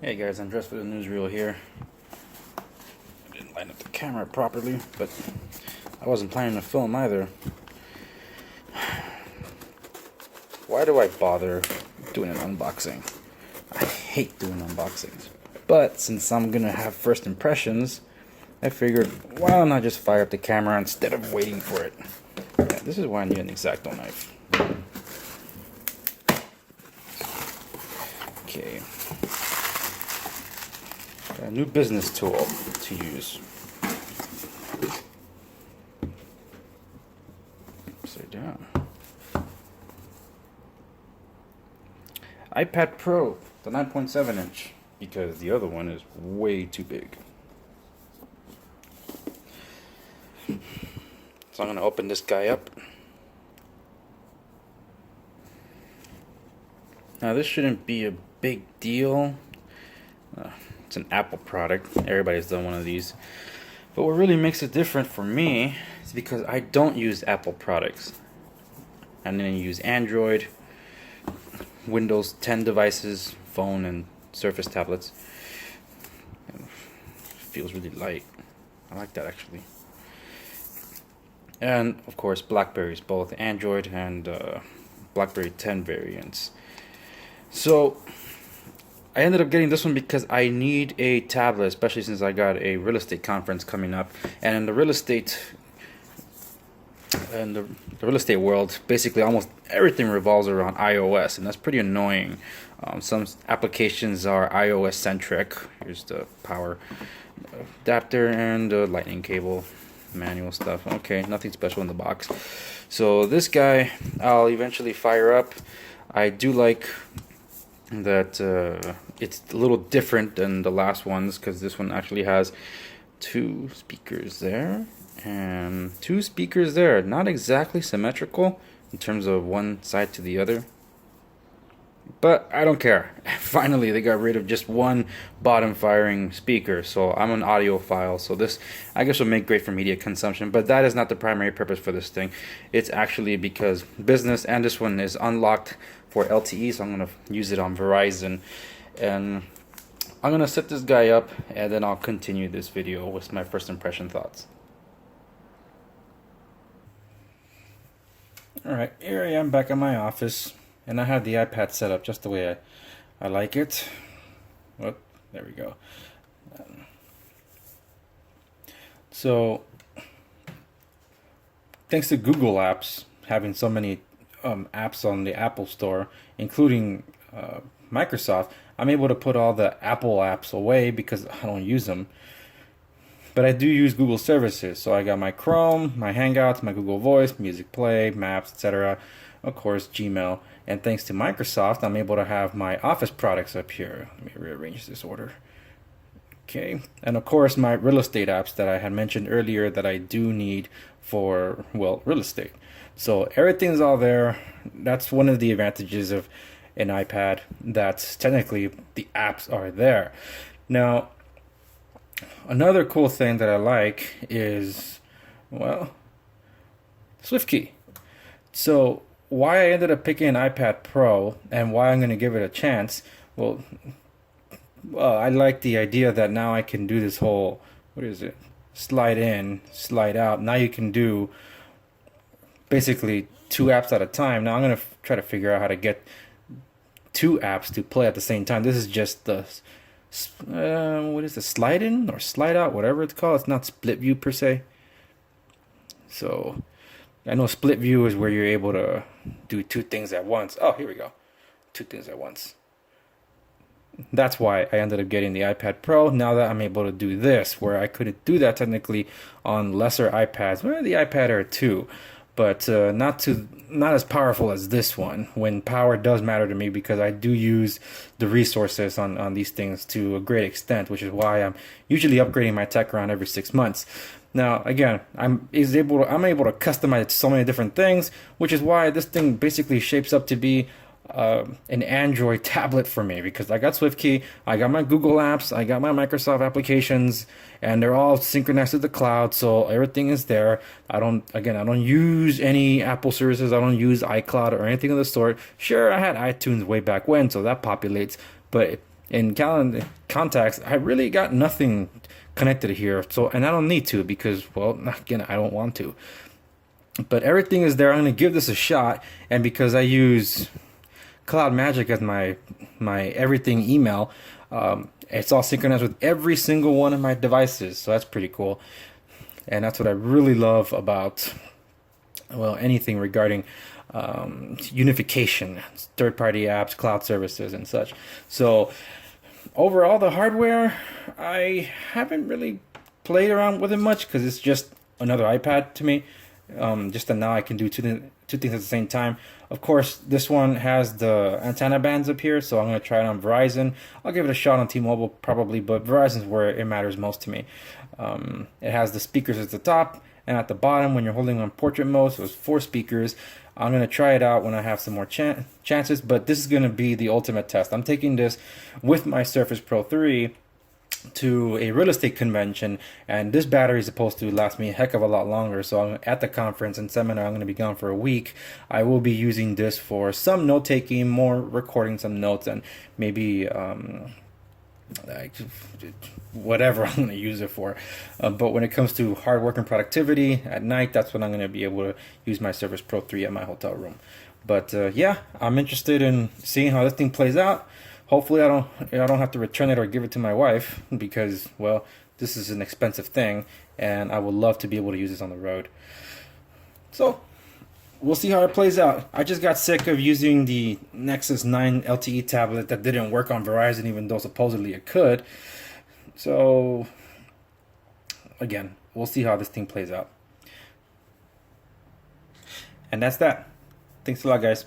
Hey guys, I'm dressed for the newsreel here. I didn't line up the camera properly, but I wasn't planning to film either. Why do I bother doing an unboxing? I hate doing unboxings. But since I'm gonna have first impressions, I figured, why don't I just fire up the camera instead of waiting for it? Yeah, this is why I need an X-Acto knife. Okay. A new business tool to use. Upside down. iPad Pro, the 9.7 inch, because the other one is way too big. So I'm going to open this guy up. Now this shouldn't be a big deal. It's an Apple product. Everybody's done one of these. But what really makes it different for me is because I don't use Apple products. And then use Android, Windows 10 devices, phone and Surface tablets. It feels really light. I like that actually. And of course BlackBerries, both Android and BlackBerry 10 variants. So I ended up getting this one because I need a tablet, especially since I got a real estate conference coming up. And in the real estate world, basically almost everything revolves around iOS, and that's pretty annoying. Some applications are iOS centric. Here's the power adapter and the lightning cable, manual stuff. Okay, nothing special in the box. So this guy I'll eventually fire up. I do like that it's a little different than the last ones, because this one actually has two speakers there and two speakers there. Not exactly symmetrical in terms of one side to the other, but I don't care. Finally they got rid of just one bottom firing speaker, so I'm an audiophile, so this I guess will make great for media consumption, but that is not the primary purpose for this thing. It's actually because business, and this one is unlocked for LTE, so I'm going to use it on Verizon. And I'm going to set this guy up, and then I'll continue this video with my first impression thoughts. Alright, here I am back in my office, and I have the iPad set up just the way I like it. Oh, there we go. So, thanks to Google Apps having so many apps on the Apple Store, including Microsoft, I'm able to put all the Apple apps away because I don't use them. But I do use Google services, so I got my Chrome, my Hangouts, my Google Voice, Music Play, Maps, etc. Of course, Gmail. And thanks to Microsoft, I'm able to have my Office products up here. Let me rearrange this order. Okay, and of course my real estate apps that I had mentioned earlier that I do need for, well, real estate. So everything's all there. That's one of the advantages of an iPad, that technically the apps are there. Now, another cool thing that I like is, well, SwiftKey. So why I ended up picking an iPad Pro and why I'm going to give it a chance, well, I like the idea that now I can do this whole, what is it, slide in, slide out. Now you can do basically two apps at a time. Now I'm going to try to figure out how to get two apps to play at the same time. This is just the, what is the slide in or slide out, whatever it's called. It's not split view per se. So I know split view is where you're able to do two things at once. Oh, here we go. Two things at once. That's why I ended up getting the iPad Pro. Now that I'm able to do this, where I couldn't do that technically on lesser iPads. Well, the iPad Air 2, but not as powerful as this one, when power does matter to me, because I do use the resources on these things to a great extent, which is why I'm usually upgrading my tech around every 6 months. Now again, I'm able to customize it to so many different things, which is why this thing basically shapes up to be an Android tablet for me, because I got SwiftKey, I got my Google apps, I got my Microsoft applications, and they're all synchronized to the cloud, so everything is there. I don't use any Apple services. I don't use iCloud or anything of the sort. Sure, I had iTunes way back when, so that populates, but In calendar contacts, I really got nothing connected here. So, and I don't need to because, well, again, I don't want to. But everything is there. I'm gonna give this a shot, and because I use Cloud Magic as my everything email, it's all synchronized with every single one of my devices. So that's pretty cool, and that's what I really love about, well, anything regarding unification, third-party apps, cloud services, and such. So overall, the hardware, I haven't really played around with it much because it's just another iPad to me. Just that now I can do two things at the same time. Of course, this one has the antenna bands up here, so I'm going to try it on Verizon. I'll give it a shot on T-Mobile probably, but Verizon's where it matters most to me. It has the speakers at the top and at the bottom when you're holding on portrait mode, so it's 4 speakers. I'm going to try it out when I have some more chances, but this is going to be the ultimate test. I'm taking this with my Surface Pro 3 to a real estate convention, and this battery is supposed to last me a heck of a lot longer. So I'm at the conference and seminar. I'm going to be gone for a week. I will be using this for some note taking, more recording some notes, and maybe like whatever I'm going to use it for. But when it comes to hard work and productivity at night, that's when I'm going to be able to use my Surface Pro 3 at my hotel room. But yeah, I'm interested in seeing how this thing plays out. Hopefully I don't have to return it or give it to my wife because, well, this is an expensive thing and I would love to be able to use this on the road. So we'll see how it plays out. I just got sick of using the Nexus 9 LTE tablet that didn't work on Verizon even though supposedly it could. So again, we'll see how this thing plays out. And that's that. Thanks a lot, guys.